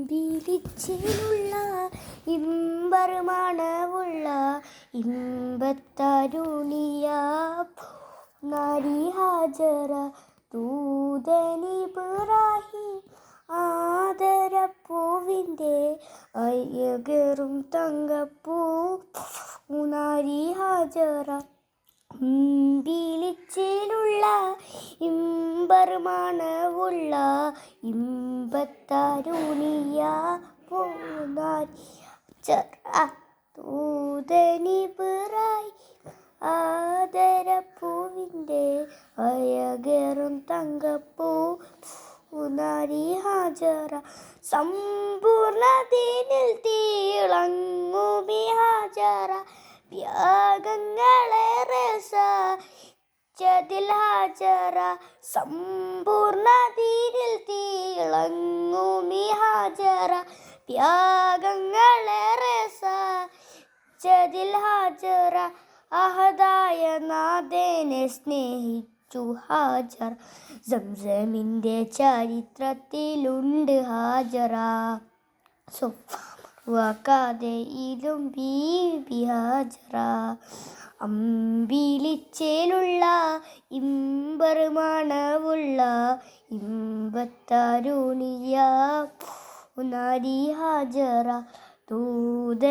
അമ്പിളിച്ചേലുള്ള ഇമ്പറുമണമുള്ള ഇമ്പത്തരുണിയ നാരി ഹാജറ ദൂതനിബ്രാഹിം ആദരപ്പൂവിൻ്റെ അയകേറും തങ്കപ്പൂ നാരി ഹാജറ അമ്പിളിച്ചേലുള്ള ഇമ്പറുമണമുള്ള ഇമ്പത്തരുണിയ ദൂതനിബ്രാഹിം ആദരപ്പൂവിൻ്റെ അയകേറും തങ്കപ്പൂ നാരി ഹാജറ സമ്പൂർണ്ണതീനിൽ തിളങ്ങുമി ഹാജറ ത്യാഗങ്ങളേറെ സഹിച്ചതിൽ ഹാജറ സമ്പൂർണ്ണതീനിൽ തിളങ്ങുമി ഹാജറ ത്യാഗങ്ങളേറെ സഹിച്ചതിൽ ഹാജറ അഹദായ നാഥനെ സ്നേഹിച്ചു ഹാജർ സംസമിൻ്റെ ചരിത്രത്തിലുണ്ട് ഹാജറ വാക്കാതെയിലും ബീബി ഹാജറ അമ്പിളിച്ചേലുള്ള ഇമ്പറുമണമുള്ള ഇമ്പത്തരുണിയ നാരി ഹാജറ ദൂതനിബ്രാഹിം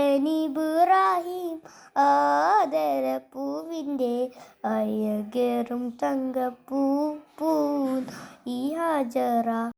ആദരപ്പൂവിൻ്റെ അയകേറും തങ്കപ്പൂ ഈ ഹാജറ